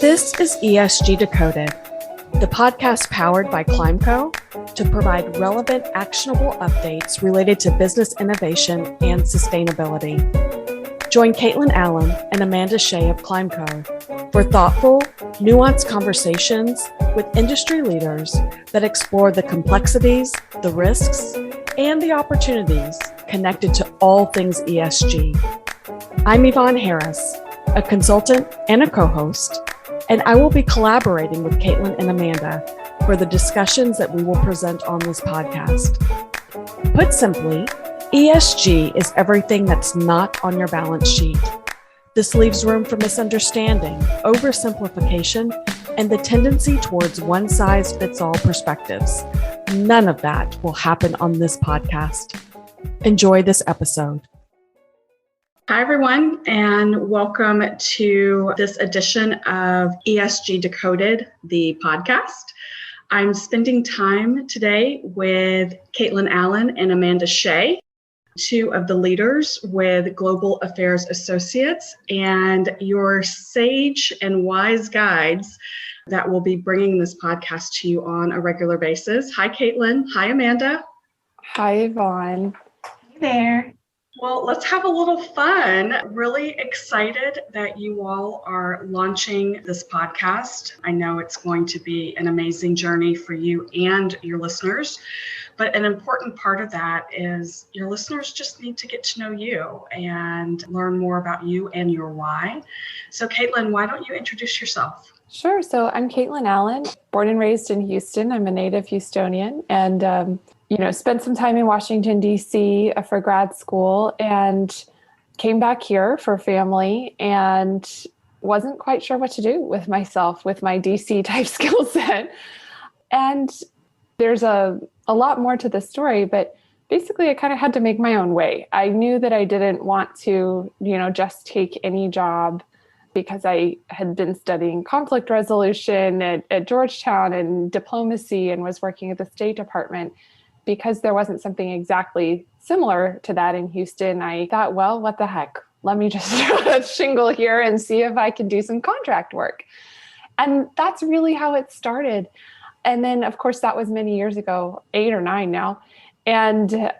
This is ESG Decoded, the podcast powered by Climeco to provide relevant, actionable updates related to business innovation and sustainability. Join Kaitlyn and Amanda Hsieh of Climeco for thoughtful, nuanced conversations with industry leaders that explore the complexities, the risks, and the opportunities connected to all things ESG. I'm Yvonne Harris, a consultant and a co-host, and I will be collaborating with Kaitlyn and Amanda for the discussions that we will present on this podcast. Put simply, ESG is everything that's not on your balance sheet. This leaves room for misunderstanding, oversimplification, and the tendency towards one-size-fits-all perspectives. None of that will happen on this podcast. Enjoy this episode. Hi, everyone, and welcome to this edition of ESG Decoded, the podcast. I'm spending time today with Kaitlyn and Amanda Hsieh, two of the leaders with Global Affairs Associates, and your sage and wise guides that will be bringing this podcast to you on a regular basis. Hi, Kaitlyn. Hi, Amanda. Hi, Yvonne. Hey there. Well, let's have a little fun. Really excited that you all are launching this podcast. I know it's going to be an amazing journey for you and your listeners, but an important part of that is your listeners just need to get to know you and learn more about you and your why. So Kaitlyn, why don't you introduce yourself? Sure. So I'm Kaitlyn, born and raised in Houston. I'm a native Houstonian and spent some time in Washington, D.C. For grad school and came back here for family and wasn't quite sure what to do with myself with my D.C. type skill set. And there's a lot more to the story, but basically I kind of had to make my own way. I knew that I didn't want to, just take any job because I had been studying conflict resolution at Georgetown and diplomacy and was working at the State Department. Because there wasn't something exactly similar to that in Houston, I thought, well, what the heck? Let me just shingle here and see if I can do some contract work. And that's really how it started. And then, of course, that was many years ago, 8 or 9 now. And,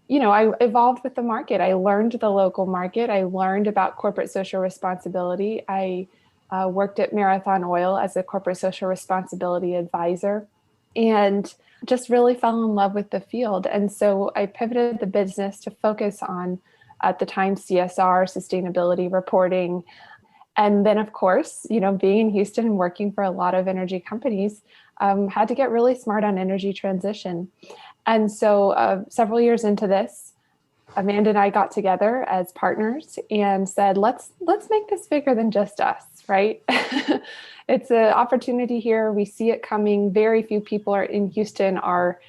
I evolved with the market. I learned the local market. I learned about corporate social responsibility. I worked at Marathon Oil as a corporate social responsibility advisor and just really fell in love with the field. And so I pivoted the business to focus on, at the time, CSR, sustainability reporting. And then, of course, being in Houston and working for a lot of energy companies, had to get really smart on energy transition. And so several years into this, Amanda and I got together as partners and said, let's make this bigger than just us, right? It's an opportunity here. We see it coming. Very few people in Houston are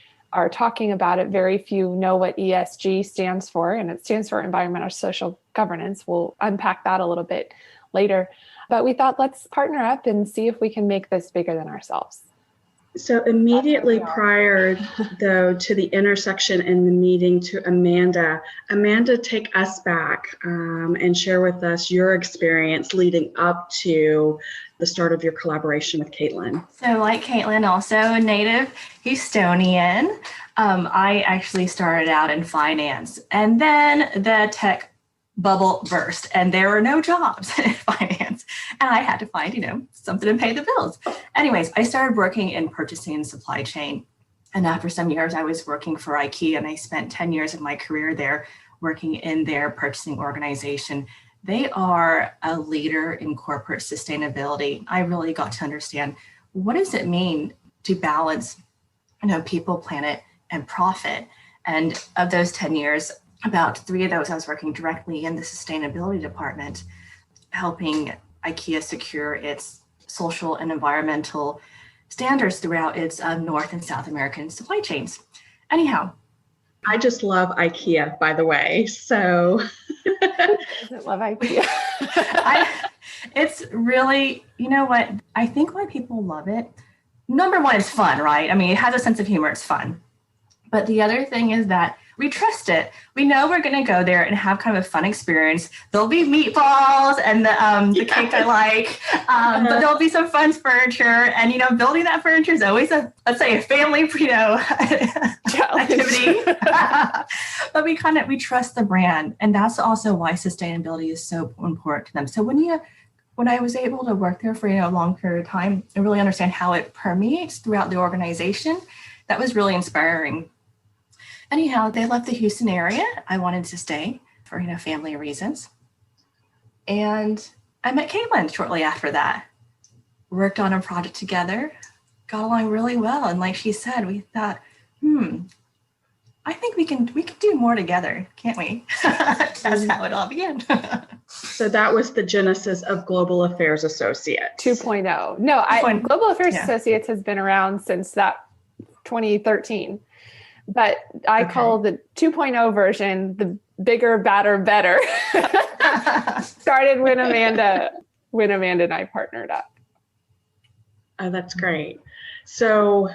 talking about it. Very few know what ESG stands for, and it stands for environmental social governance. We'll unpack that a little bit later. But we thought, let's partner up and see if we can make this bigger than ourselves. So immediately prior, though, to the intersection and the meeting to Amanda, take us back and share with us your experience leading up to the start of your collaboration with Kaitlyn. So like Kaitlyn, also a native Houstonian, I actually started out in finance, and then the tech bubble burst and there were no jobs in finance. And I had to find, something to pay the bills. Anyways, I started working in purchasing and supply chain. And after some years, I was working for IKEA, and I spent 10 years of my career there working in their purchasing organization. They are a leader in corporate sustainability. I really got to understand, what does it mean to balance, people, planet, and profit? And of those 10 years, about 3 of those, I was working directly in the sustainability department, helping IKEA secure its social and environmental standards throughout its North and South American supply chains. Anyhow. I just love IKEA, by the way. So. Doesn't love IKEA. It's really, what? I think why people love it. Number one, it's fun, right? I mean, it has a sense of humor. It's fun. But the other thing is that We trust it. We know we're going to go there and have kind of a fun experience. There'll be meatballs and the cake I like, but there'll be some fun furniture. And, building that furniture is always a family, activity. But we trust the brand. And that's also why sustainability is so important to them. So when I was able to work there for a long period of time and really understand how it permeates throughout the organization, that was really inspiring. Anyhow, they left the Houston area. I wanted to stay for, family reasons. And I met Kaitlyn shortly after that. Worked on a project together, got along really well. And like she said, we thought, I think we can do more together, can't we? That's how it all began. So that was the genesis of Global Affairs Associates. 2.0. No, Global Affairs Associates has been around since that 2013. But I call the 2.0 version the bigger, badder, better. Started when Amanda and I partnered up. Oh, that's great. So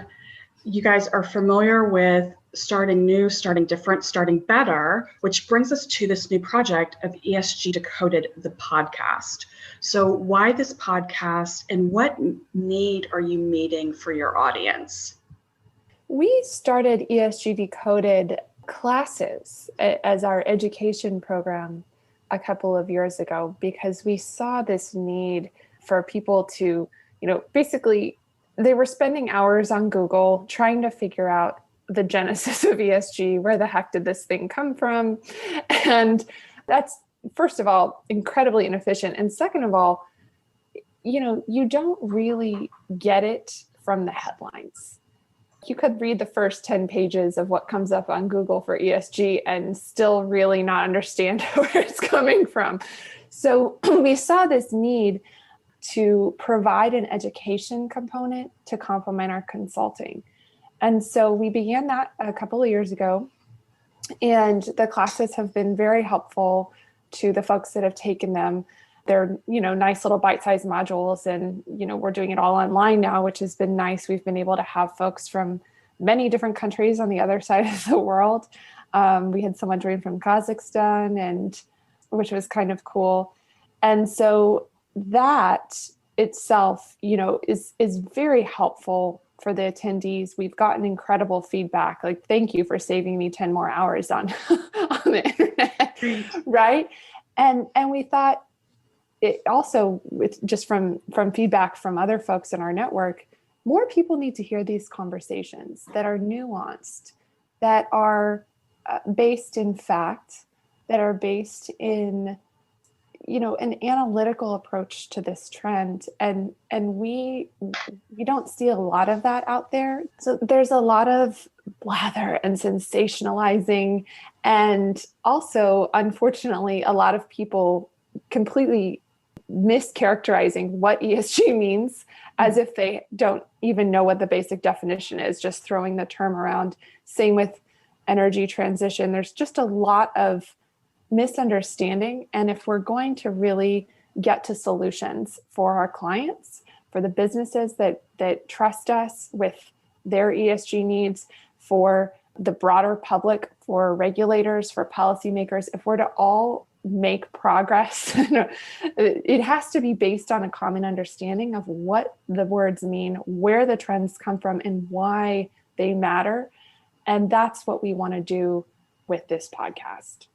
you guys are familiar with starting new, starting different, starting better, which brings us to this new project of ESG Decoded, the podcast. So why this podcast and what need are you meeting for your audience? We started ESG Decoded classes as our education program a couple of years ago because we saw this need for people to, basically they were spending hours on Google trying to figure out the genesis of ESG. Where the heck did this thing come from? And that's, first of all, incredibly inefficient. And second of all, you don't really get it from the headlines. You could read the first 10 pages of what comes up on Google for ESG and still really not understand where it's coming from. So we saw this need to provide an education component to complement our consulting. And so we began that a couple of years ago, and the classes have been very helpful to the folks that have taken them. They're, nice little bite-sized modules, and, we're doing it all online now, which has been nice. We've been able to have folks from many different countries on the other side of the world. We had someone join from Kazakhstan, and which was kind of cool. And so that itself, is very helpful for the attendees. We've gotten incredible feedback. Like, thank you for saving me 10 more hours on the internet, right? And we thought it also, with just from feedback from other folks in our network, more people need to hear these conversations that are nuanced, that are based in fact, that are based in an analytical approach to this trend. And we don't see a lot of that out there. So there's a lot of blather and sensationalizing, and also, unfortunately, a lot of people completely mischaracterizing what ESG means as if they don't even know what the basic definition is, just throwing the term around. Same with energy transition. There's just a lot of misunderstanding. And if we're going to really get to solutions for our clients, for the businesses that trust us with their ESG needs, for the broader public, for regulators, for policymakers, if we're to all make progress, it has to be based on a common understanding of what the words mean, where the trends come from, and why they matter. And that's what we want to do with this podcast.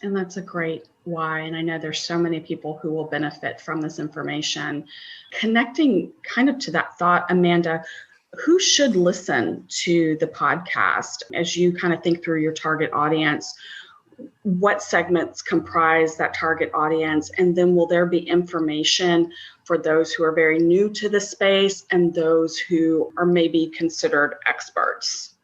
And that's a great why. And I know there's so many people who will benefit from this information. Connecting kind of to that thought, Amanda, who should listen to the podcast as you kind of think through your target audience? What segments comprise that target audience? And then will there be information for those who are very new to the space and those who are maybe considered experts?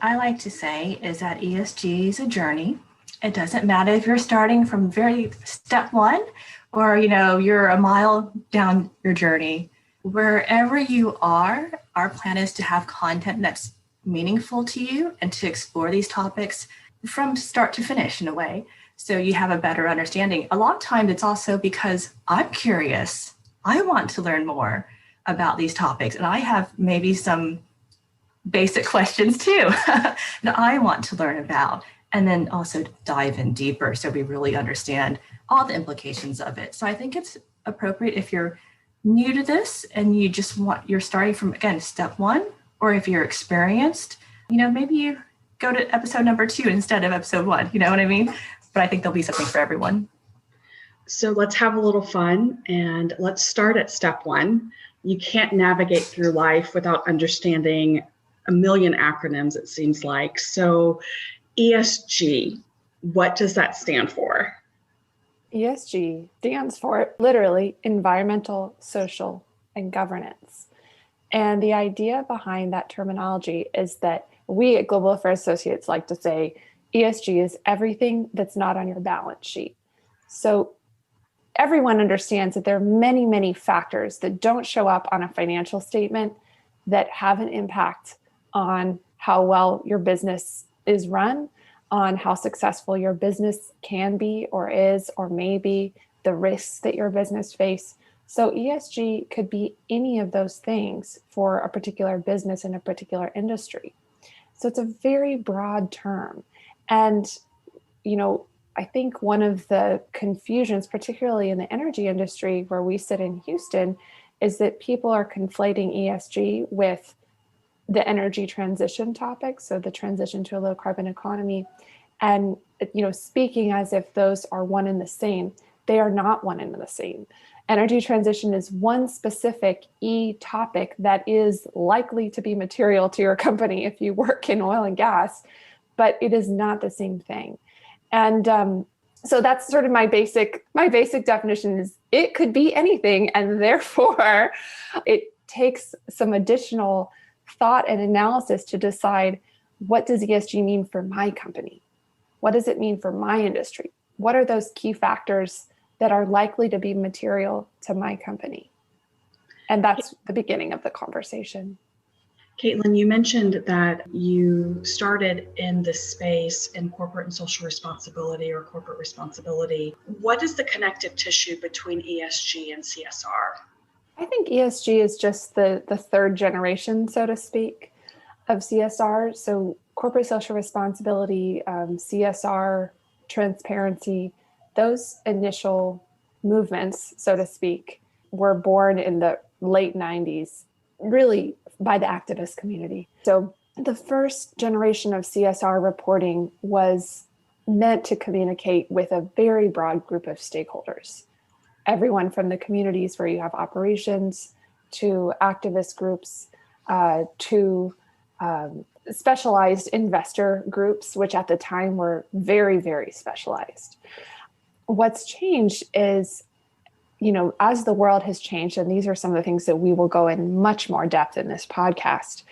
I like to say is that ESG is a journey. It doesn't matter if you're starting from very step one or, you're a mile down your journey. Wherever you are, our plan is to have content that's meaningful to you and to explore these topics from start to finish in a way. So you have a better understanding. A lot of times it's also because I'm curious. I want to learn more about these topics. And I have maybe some basic questions too that I want to learn about, and then also dive in deeper so we really understand all the implications of it. So I think it's appropriate if you're new to this and you're starting from, again, step one, or if you're experienced, maybe you go to episode number 2 instead of episode 1, you know what I mean? But I think there'll be something for everyone. So let's have a little fun and let's start at step 1. You can't navigate through life without understanding a million acronyms, it seems like. So ESG, what does that stand for? ESG stands for literally environmental, social, and governance. And the idea behind that terminology is that we at Global Affairs Associates like to say ESG is everything that's not on your balance sheet. So everyone understands that there are many, many factors that don't show up on a financial statement that have an impact on how well your business is run, on how successful your business can be or is or may be, the risks that your business face. So ESG could be any of those things for a particular business in a particular industry. So it's a very broad term. And, I think one of the confusions, particularly in the energy industry where we sit in Houston, is that people are conflating ESG with the energy transition topic, so the transition to a low carbon economy, and speaking as if those are one and the same. They are not one and the same. Energy transition is one specific topic that is likely to be material to your company if you work in oil and gas, but it is not the same thing. And so that's sort of my basic definition is it could be anything, and therefore it takes some additional thought and analysis to decide, what does ESG mean for my company? What does it mean for my industry? What are those key factors that are likely to be material to my company? And that's the beginning of the conversation. Kaitlyn, you mentioned that you started in this space in corporate and social responsibility or corporate responsibility. What is the connective tissue between ESG and CSR? I think ESG is just the third generation, so to speak, of CSR. So corporate social responsibility, CSR, transparency, those initial movements, so to speak, were born in the late 90s, really by the activist community. So the first generation of CSR reporting was meant to communicate with a very broad group of stakeholders. Everyone from the communities where you have operations to activist groups to specialized investor groups, which at the time were very, very specialized. What's changed is, as the world has changed, and these are some of the things that we will go in much more depth in this podcast,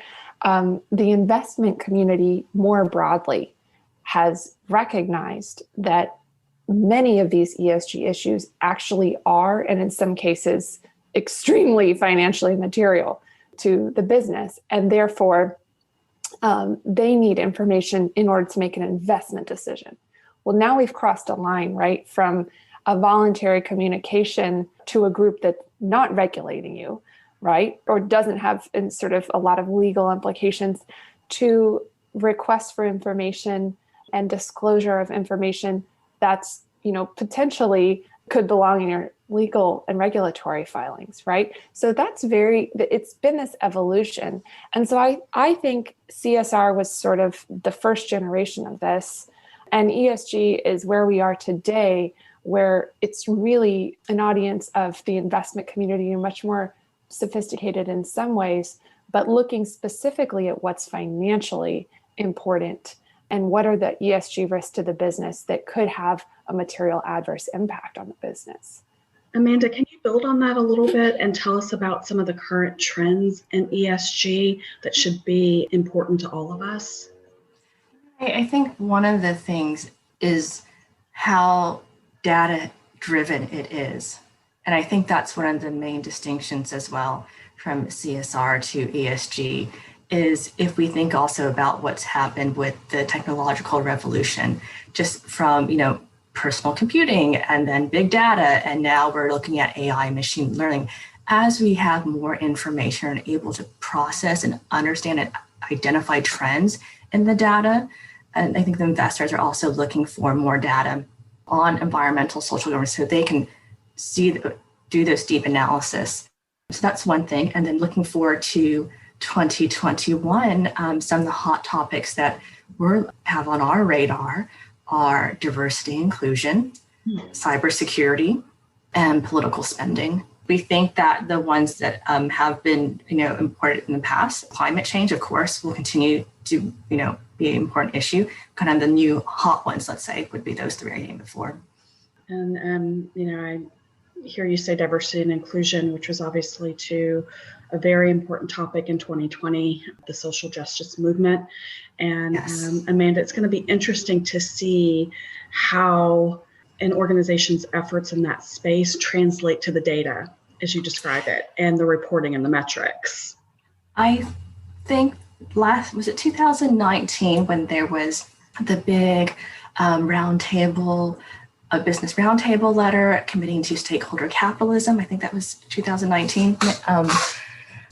the investment community more broadly has recognized that many of these ESG issues actually are, and in some cases, extremely financially material to the business. And therefore, they need information in order to make an investment decision. Well, now we've crossed a line, right, from a voluntary communication to a group that's not regulating you, right, or doesn't have sort of a lot of legal implications, to requests for information and disclosure of information that's, potentially could belong in your legal and regulatory filings, right? So it's been this evolution. And so I think CSR was sort of the first generation of this, and ESG is where we are today, where it's really an audience of the investment community and much more sophisticated in some ways, but looking specifically at what's financially important and what are the ESG risks to the business that could have a material adverse impact on the business. Amanda, can you build on that a little bit and tell us about some of the current trends in ESG that should be important to all of us? I think one of the things is how data-driven it is. And I think that's one of the main distinctions as well from CSR to ESG, is if we think also about what's happened with the technological revolution, just from, personal computing and then big data, and now we're looking at AI, machine learning. As we have more information and able to process and understand and identify trends in the data. And I think the investors are also looking for more data on environmental, social governance so they can do this deep analysis. So that's one thing. And then looking forward to 2021, some of the hot topics that we have on our radar are diversity, inclusion, cybersecurity, and political spending. We think that the ones that have been, important in the past, climate change, of course, will continue to, be an important issue. Kind of the new hot ones, let's say, would be those three I named before. And, I hear you say diversity and inclusion, which was obviously too a very important topic in 2020, the social justice movement. And Yes. Amanda, it's going to be interesting to see how an organization's efforts in that space translate to the data, as you describe it, and the reporting and the metrics. I think was it 2019 when there was the big roundtable, a business roundtable letter committing to stakeholder capitalism. I think that was 2019.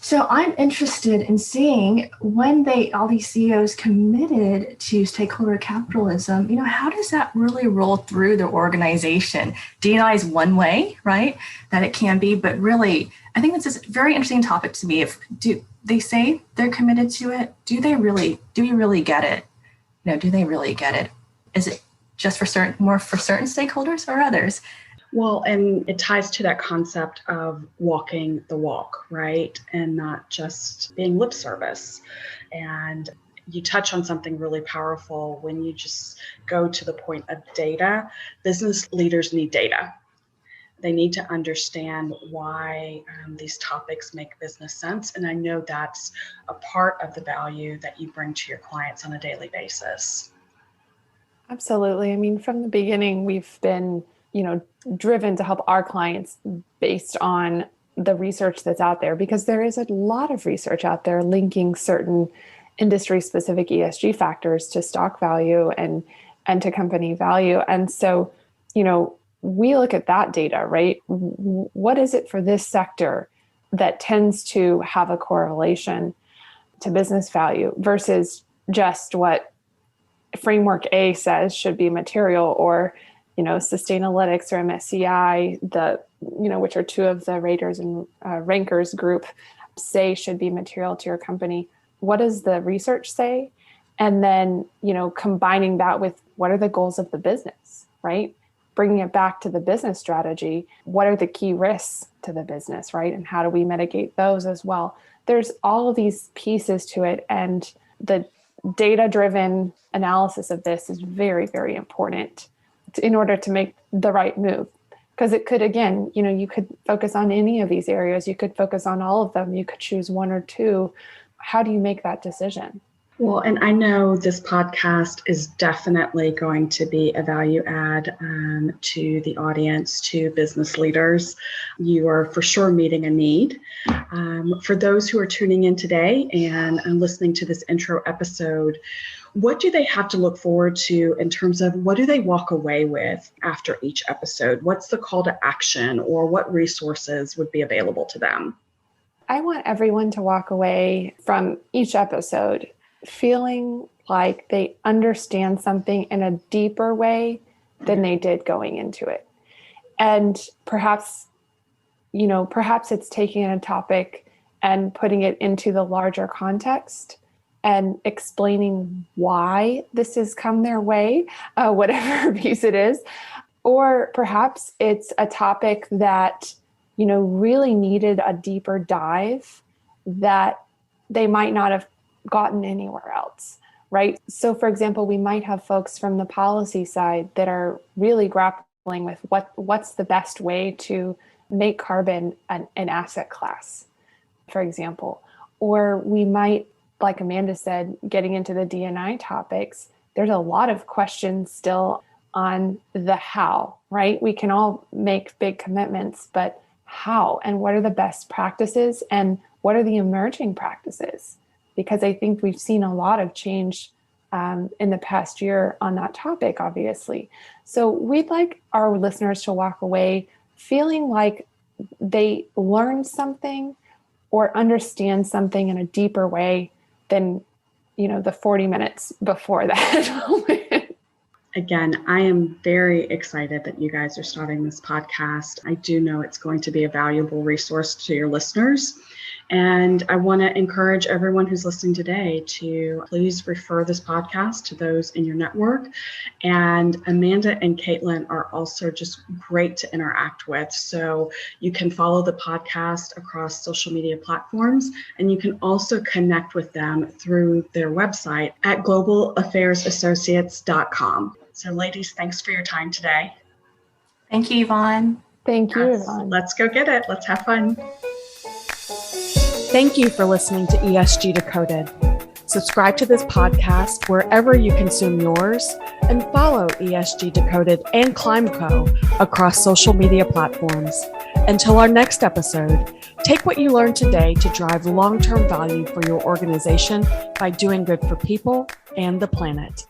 So I'm interested in seeing when all these CEOs committed to stakeholder capitalism, how does that really roll through the organization? D&I is one way, right, that it can be, but really, I think this is a very interesting topic to me. Do they say they're committed to it? Do we really get it? Do they really get it? Is it just for certain stakeholders or others? Well, and it ties to that concept of walking the walk, right? And not just being lip service. And you touch on something really powerful when you just go to the point of data. Business leaders need data. They need to understand why these topics make business sense. And I know that's a part of the value that you bring to your clients on a daily basis. Absolutely. I mean, from the beginning, we've been, driven to help our clients based on the research that's out there, because there is a lot of research out there linking certain industry-specific ESG factors to stock value and to company value. And so, we look at that data, right? What is it for this sector that tends to have a correlation to business value versus just what framework A says should be material, or Sustainalytics or MSCI, which are two of the raters and rankers group, say should be material to your company. What does the research say? And then, combining that with what are the goals of the business, right? Bringing it back to the business strategy. What are the key risks to the business, right? And how do we mitigate those as well? There's all of these pieces to it. And the data-driven analysis of this is very, very important in order to make the right move. Because it could, again, you could focus on any of these areas. You could focus on all of them. You could choose one or two. How do you make that decision? Well, and I know this podcast is definitely going to be a value add to the audience, to business leaders. You are for sure meeting a need. For those who are tuning in today and listening to this intro episode, what do they have to look forward to in terms of what do they walk away with after each episode? What's the call to action, or what resources would be available to them? I want everyone to walk away from each episode feeling like they understand something in a deeper way than they did going into it. And perhaps it's taking a topic and putting it into the larger context and explaining why this has come their way, whatever piece it is. Or perhaps it's a topic that, really needed a deeper dive that they might not have gotten anywhere else, right? So for example, we might have folks from the policy side that are really grappling with what's the best way to make carbon an asset class, for example. Or we might, like Amanda said, getting into the D&I topics, there's a lot of questions still on the how, right? We can all make big commitments, but how, and what are the best practices, and what are the emerging practices? Because I think we've seen a lot of change in the past year on that topic, obviously. So we'd like our listeners to walk away feeling like they learned something or understand something in a deeper way than the 40 minutes before that moment. Again, I am very excited that you guys are starting this podcast. I do know it's going to be a valuable resource to your listeners. And I want to encourage everyone who's listening today to please refer this podcast to those in your network. And Amanda and Kaitlyn are also just great to interact with. So you can follow the podcast across social media platforms, and you can also connect with them through their website at globalaffairs.associates.com. So ladies, thanks for your time today. Thank you, Yvonne. Thank you, Yes, Yvonne. let's go get it. Let's have fun. Thank you for listening to ESG Decoded. Subscribe to this podcast wherever you consume yours, and follow ESG Decoded and Climeco across social media platforms. Until our next episode, take what you learned today to drive long-term value for your organization by doing good for people and the planet.